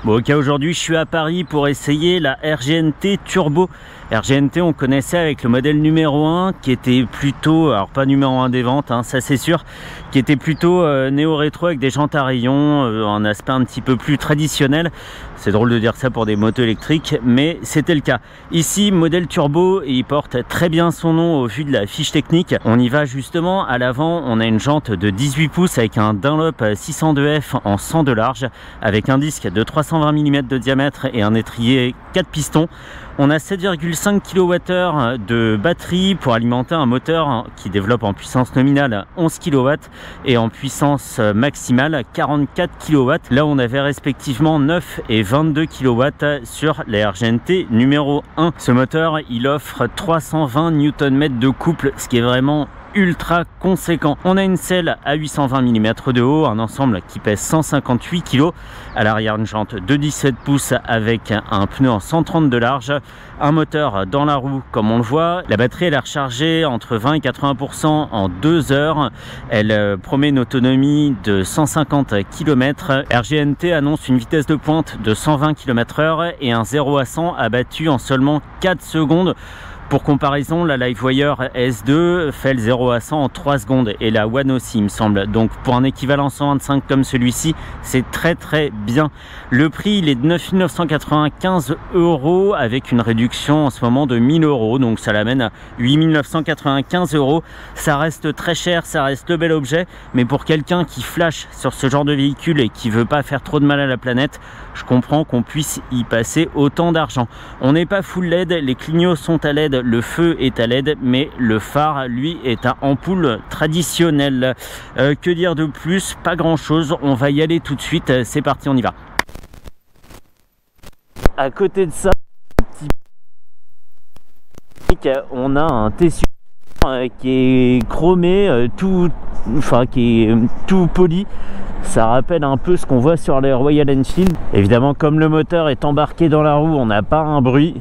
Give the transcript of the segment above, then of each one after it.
Bon, ok, aujourd'hui je suis à Paris pour essayer la RGNT Turbo. RGNT, on connaissait avec le modèle numéro 1 qui était plutôt, alors pas numéro 1 des ventes, hein, ça c'est sûr, qui était plutôt néo-rétro avec des jantes à rayons, un aspect un petit peu plus traditionnel. C'est drôle de dire ça pour des motos électriques, mais c'était le cas. Ici, modèle turbo, et il porte très bien son nom au vu de la fiche technique. On y va justement. À l'avant, on a une jante de 18 pouces avec un Dunlop 602F en 100 de large, avec un disque de 320 mm de diamètre et un étrier 4 pistons. On a 7,5 kWh de batterie pour alimenter un moteur qui développe en puissance nominale 11 kW et en puissance maximale 44 kW. Là, on avait respectivement 9 et 22 kW sur la RGNT numéro 1. Ce moteur, il offre 320 Nm de couple, ce qui est vraiment ultra conséquent. On a une selle à 820 mm de haut, un ensemble qui pèse 158 kg. À l'arrière, une jante de 17 pouces avec un pneu en 130 de large, un moteur dans la roue comme on le voit. La batterie, elle est rechargée entre 20 et 80% en 2 heures. Elle promet une autonomie de 150 km. RGNT annonce une vitesse de pointe de 120 km/h et un 0 à 100 abattu en seulement 4 secondes. Pour comparaison, la LiveWire S2 fait le 0 à 100 en 3 secondes et la One aussi, il me semble. Donc pour un équivalent 125 comme celui-ci, c'est très bien. Le prix, il est de 9 995 € avec une réduction en ce moment de 1000 €. Donc ça l'amène à 8 995 €. Ça reste très cher, ça reste le bel objet. Mais pour quelqu'un qui flash sur ce genre de véhicule et qui veut pas faire trop de mal à la planète, je comprends qu'on puisse y passer autant d'argent. On n'est pas full LED, les clignots sont à LED. Le feu est à LED, mais le phare, lui, est à ampoule traditionnelle. Que dire de plus? Pas grand chose. On va y aller tout de suite. C'est parti, on y va. À côté de ça, on a un Tessu qui est chromé, qui est tout poli. Ça rappelle un peu ce qu'on voit sur les Royal Enfield. Évidemment, comme le moteur est embarqué dans la roue, on n'a pas un bruit.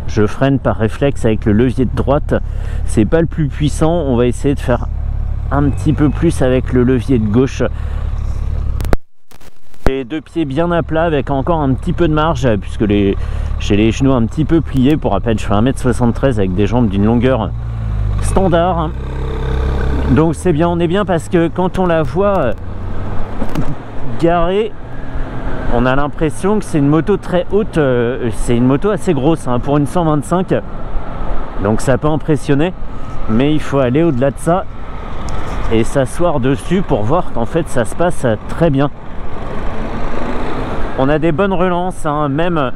Je freine par réflexe avec le levier de droite. C'est pas le plus puissant. On va essayer de faire un petit peu plus avec le levier de gauche. Les deux pieds bien à plat avec encore un petit peu de marge puisque j'ai les genoux un petit peu pliés. Pour rappel, je fais 1m73 avec des jambes d'une longueur standard. Donc c'est bien, on est bien parce que quand on la voit garée, on a l'impression que c'est une moto très haute, c'est une moto assez grosse hein, pour une 125. Donc ça peut impressionner, mais il faut aller au-delà de ça et s'asseoir dessus pour voir qu'en fait ça se passe très bien. On a des bonnes relances, hein, même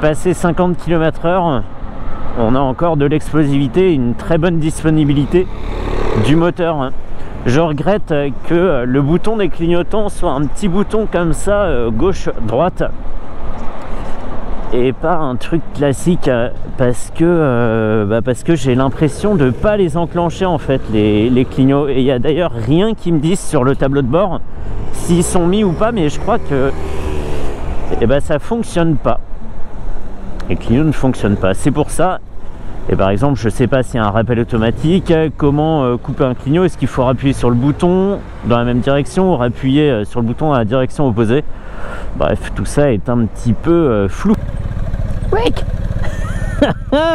passé 50 km/h, on a encore de l'explosivité, une très bonne disponibilité du moteur. Hein. Je regrette que le bouton des clignotants soit un petit bouton comme ça, gauche-droite, et pas un truc classique, parce que j'ai l'impression de ne pas les enclencher en fait, les clignots. Et il n'y a d'ailleurs rien qui me dise sur le tableau de bord s'ils sont mis ou pas, mais je crois que ça fonctionne pas. Les clignots ne fonctionnent pas. C'est pour ça. Et par exemple, je ne sais pas s'il y a un rappel automatique, comment couper un clignot, est-ce qu'il faut appuyer sur le bouton dans la même direction ou appuyer sur le bouton dans la direction opposée. Bref, tout ça est un petit peu flou. Weck.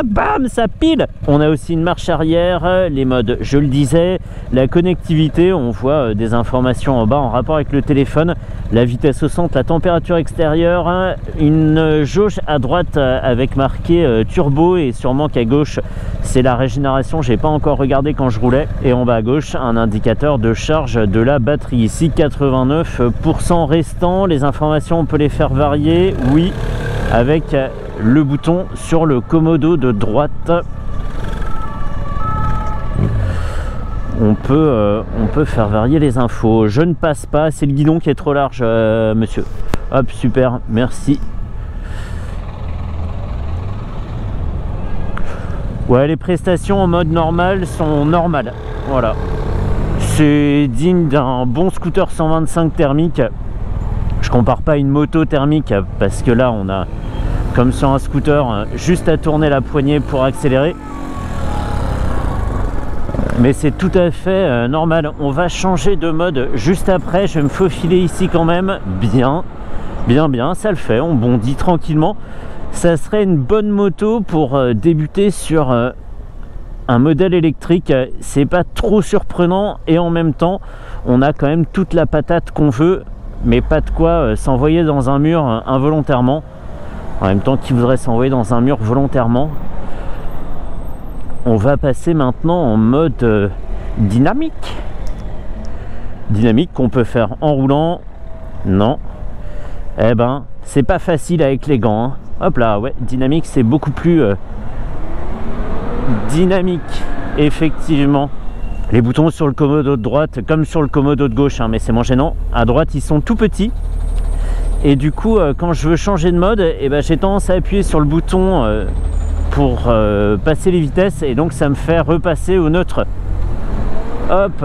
Bam, ça pile. On a aussi une marche arrière, les modes, je le disais, la connectivité, on voit des informations en bas en rapport avec le téléphone, la vitesse au centre, la température extérieure, une jauge à droite avec marqué turbo et sûrement qu'à gauche c'est la régénération, j'ai pas encore regardé quand je roulais, et en bas à gauche un indicateur de charge de la batterie. Ici 89% restant, les informations on peut les faire varier, oui, avec le bouton sur le commodo de droite. On peut faire varier les infos. Je ne passe pas, c'est le guidon qui est trop large, monsieur. Hop, super, merci. Ouais, les prestations en mode normal sont normales. Voilà. C'est digne d'un bon scooter 125 thermique. Je compare pas une moto thermique parce que là on a, comme sur un scooter, juste à tourner la poignée pour accélérer. Mais c'est tout à fait normal. On va changer de mode juste après. Je vais me faufiler ici quand même. Bien, ça le fait. On bondit tranquillement. Ça serait une bonne moto pour débuter sur un modèle électrique. C'est pas trop surprenant et en même temps, on a quand même toute la patate qu'on veut, mais pas de quoi s'envoyer dans un mur involontairement. En même temps, qui voudrait s'envoyer dans un mur volontairement? On va passer maintenant en mode dynamique. Dynamique qu'on peut faire en roulant. Non. Eh ben, c'est pas facile avec les gants. Hein. Hop là, ouais, dynamique, c'est beaucoup plus dynamique, effectivement. Les boutons sur le commodo de droite, comme sur le commodo de gauche, hein, mais c'est moins gênant. À droite, ils sont tout petits. Et du coup, quand je veux changer de mode, eh ben, j'ai tendance à appuyer sur le bouton pour passer les vitesses. Et donc, ça me fait repasser au neutre. Hop.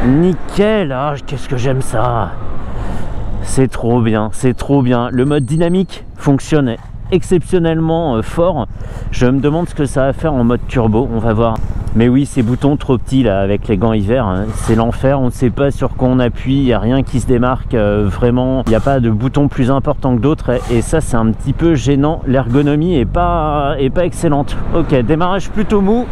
Nickel. Ah, qu'est-ce que j'aime ça. C'est trop bien, c'est trop bien. Le mode dynamique fonctionne exceptionnellement fort. Je me demande ce que ça va faire en mode turbo, on va voir. Mais oui, ces boutons trop petits là avec les gants hiver, hein, c'est l'enfer. On ne sait pas sur quoi on appuie, il n'y a rien qui se démarque vraiment. Il n'y a pas de bouton plus important que d'autres et ça c'est un petit peu gênant. L'ergonomie est pas excellente. Ok, démarrage plutôt mou.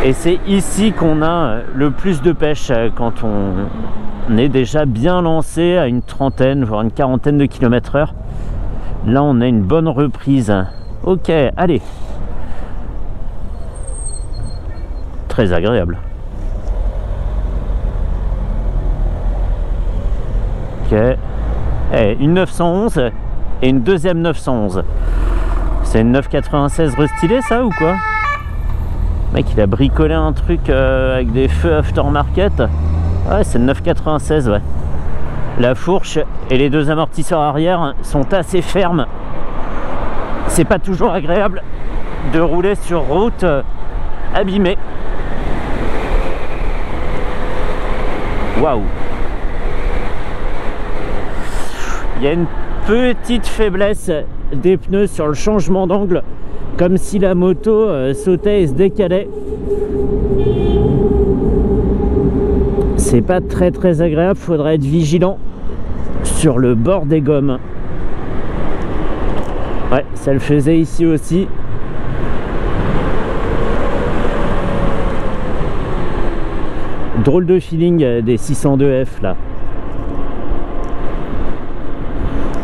Et c'est ici qu'on a le plus de pêche quand on est déjà bien lancé à une trentaine, voire une quarantaine de km/h. Là, on a une bonne reprise. Ok, allez. Très agréable. Ok. Eh, une 911 et une deuxième 911. C'est une 996 restylée, ça, ou quoi? Le mec, il a bricolé un truc avec des feux aftermarket. Ouais, c'est une 996, ouais. La fourche et les deux amortisseurs arrière sont assez fermes. C'est pas toujours agréable de rouler sur route abîmée. Waouh! Il y a une petite faiblesse des pneus sur le changement d'angle, comme si la moto sautait et se décalait. C'est pas très agréable, faudrait être vigilant sur le bord des gommes. Ouais, ça le faisait ici aussi. Drôle de feeling des 602F là.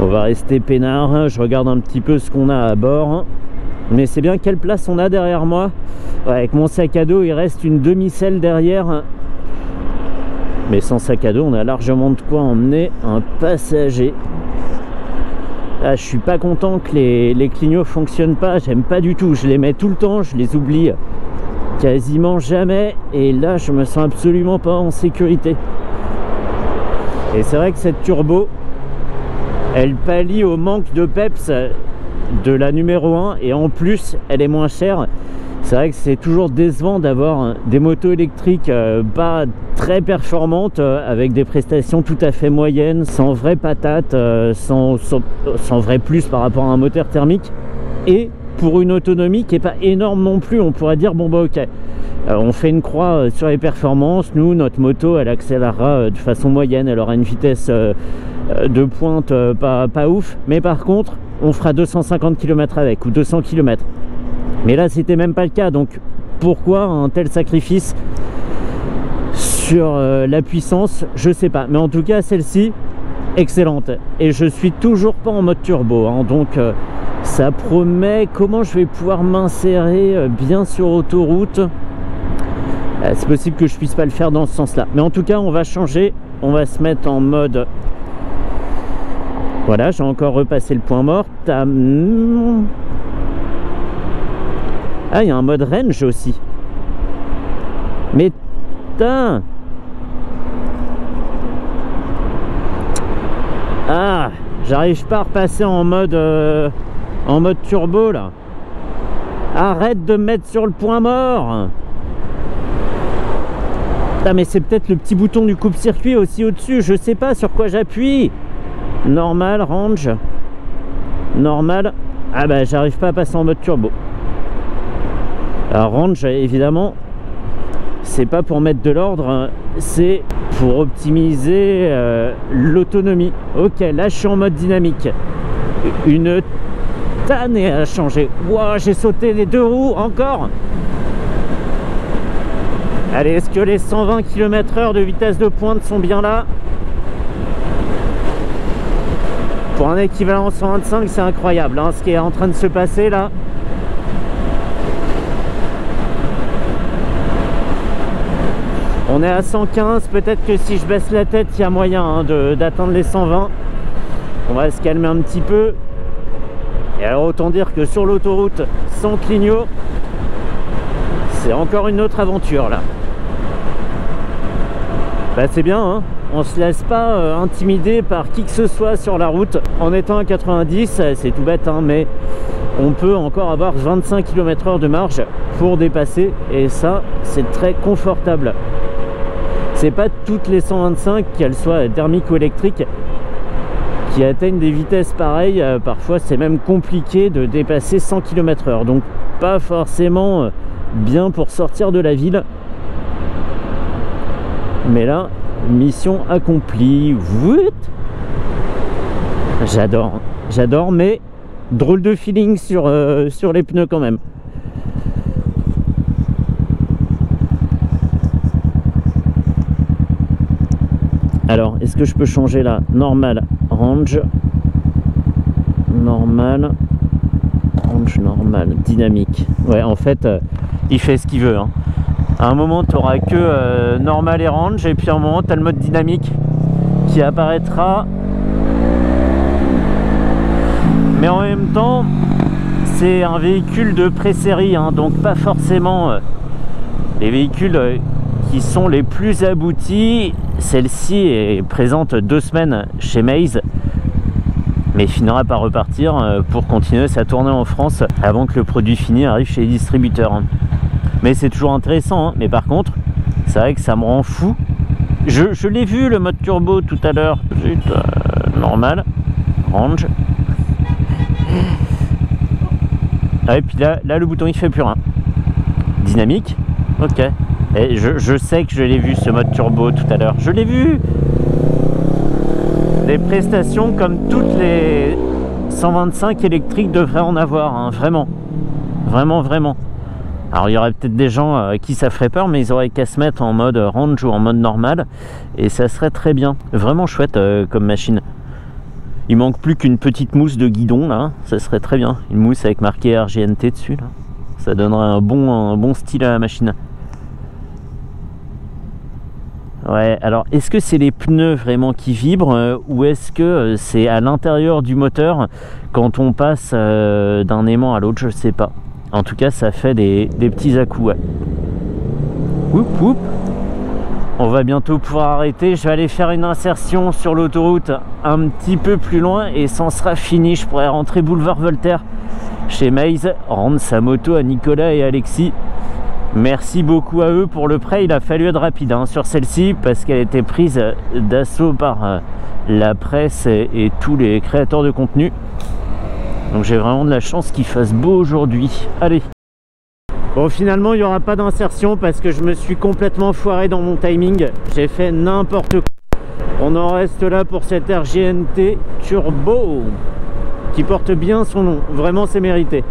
On va rester peinard, je regarde un petit peu ce qu'on a à bord. Mais c'est bien quelle place on a derrière moi. Ouais, avec mon sac à dos, il reste une demi-selle derrière. Mais sans sac à dos, on a largement de quoi emmener un passager. Ah, je suis pas content que les clignots fonctionnent pas. J'aime pas du tout. Je les mets tout le temps, je les oublie quasiment jamais. Et là, je me sens absolument pas en sécurité. Et c'est vrai que cette turbo, elle pallie au manque de peps de la numéro 1. Et en plus, elle est moins chère. C'est vrai que c'est toujours décevant d'avoir des motos électriques pas très performantes avec des prestations tout à fait moyennes, sans vraie patate, sans vrai plus par rapport à un moteur thermique et pour une autonomie qui n'est pas énorme non plus. On pourrait dire bon bah ok, on fait une croix sur les performances. Nous, notre moto, elle accélérera de façon moyenne, elle aura une vitesse de pointe pas ouf, mais par contre on fera 250 km avec ou 200 km. Mais là, c'était même pas le cas. Donc, pourquoi un tel sacrifice sur la puissance? Je sais pas. Mais en tout cas, celle-ci, excellente. Et je suis toujours pas en mode turbo. Hein, donc, ça promet. Comment je vais pouvoir m'insérer bien sur autoroute? C'est possible que je puisse pas le faire dans ce sens-là. Mais en tout cas, on va changer. On va se mettre en mode... Voilà, j'ai encore repassé le point mort. Ah, il y a un mode range aussi. Mais putain. Ah, j'arrive pas à repasser en mode turbo là. Arrête de me mettre sur le point mort. Putain, mais c'est peut-être le petit bouton du coupe-circuit aussi au-dessus. Je sais pas sur quoi j'appuie. Normal, range. Normal. Ah bah j'arrive pas à passer en mode turbo. Alors range, évidemment, c'est pas pour mettre de l'ordre, c'est pour optimiser l'autonomie. Ok, là je suis en mode dynamique. Une tannée à changer. Wow, j'ai sauté les 2 roues encore. Allez, est-ce que les 120 km/h de vitesse de pointe sont bien là? Pour un équivalent 125, c'est incroyable hein, ce qui est en train de se passer là. On est à 115, peut-être que si je baisse la tête, il y a moyen hein, d'atteindre les 120. On va se calmer un petit peu. Et alors autant dire que sur l'autoroute sans clignot, c'est encore une autre aventure là. Bah c'est bien hein, on se laisse pas intimider par qui que ce soit sur la route. En étant à 90, c'est tout bête hein, mais on peut encore avoir 25 km/h de marge pour dépasser. Et ça, c'est très confortable. C'est pas toutes les 125, qu'elles soient thermiques ou électriques, qui atteignent des vitesses pareilles. Parfois c'est même compliqué de dépasser 100 km/h, donc pas forcément bien pour sortir de la ville. Mais là, mission accomplie. J'adore, mais drôle de feeling sur les pneus quand même. Alors, est-ce que je peux changer là? Normal, range, normal, range, normal, dynamique. Ouais, en fait, il fait ce qu'il veut. Hein. À un moment, tu n'auras que normal et range, et puis à un moment, tu as le mode dynamique qui apparaîtra. Mais en même temps, c'est un véhicule de pré-série, hein, donc pas forcément les véhicules qui sont les plus aboutis. Celle-ci est présente 2 semaines chez Maze, mais finira par repartir pour continuer sa tournée en France avant que le produit fini arrive chez les distributeurs. Mais c'est toujours intéressant, hein. Mais par contre, c'est vrai que ça me rend fou. Je l'ai vu le mode turbo tout à l'heure. Normal, range. Ah, et puis là le bouton il fait plus rien. Dynamique, ok. Et je sais que je l'ai vu ce mode turbo tout à l'heure. Je l'ai vu. Des prestations comme toutes les 125 électriques devraient en avoir, hein, vraiment. Vraiment. Alors il y aurait peut-être des gens qui ça ferait peur, mais ils auraient qu'à se mettre en mode range ou en mode normal et ça serait très bien. Vraiment chouette comme machine. Il manque plus qu'une petite mousse de guidon là, ça serait très bien. Une mousse avec marqué RGNT dessus là. Ça donnerait un bon style à la machine. Ouais, alors est-ce que c'est les pneus vraiment qui vibrent ou est-ce que c'est à l'intérieur du moteur quand on passe d'un aimant à l'autre? Je sais pas. En tout cas, ça fait des petits à-coups. Ouais. Oup. On va bientôt pouvoir arrêter. Je vais aller faire une insertion sur l'autoroute un petit peu plus loin et ça sera fini. Je pourrais rentrer boulevard Voltaire chez Maze, rendre sa moto à Nicolas et Alexis. Merci beaucoup à eux pour le prêt. Il a fallu être rapide hein, sur celle-ci parce qu'elle était prise d'assaut par la presse et tous les créateurs de contenu. Donc j'ai vraiment de la chance qu'il fasse beau aujourd'hui. Allez. Bon, finalement il n'y aura pas d'insertion parce que je me suis complètement foiré dans mon timing. J'ai fait n'importe quoi. On en reste là pour cette RGNT Turbo qui porte bien son nom. Vraiment c'est mérité.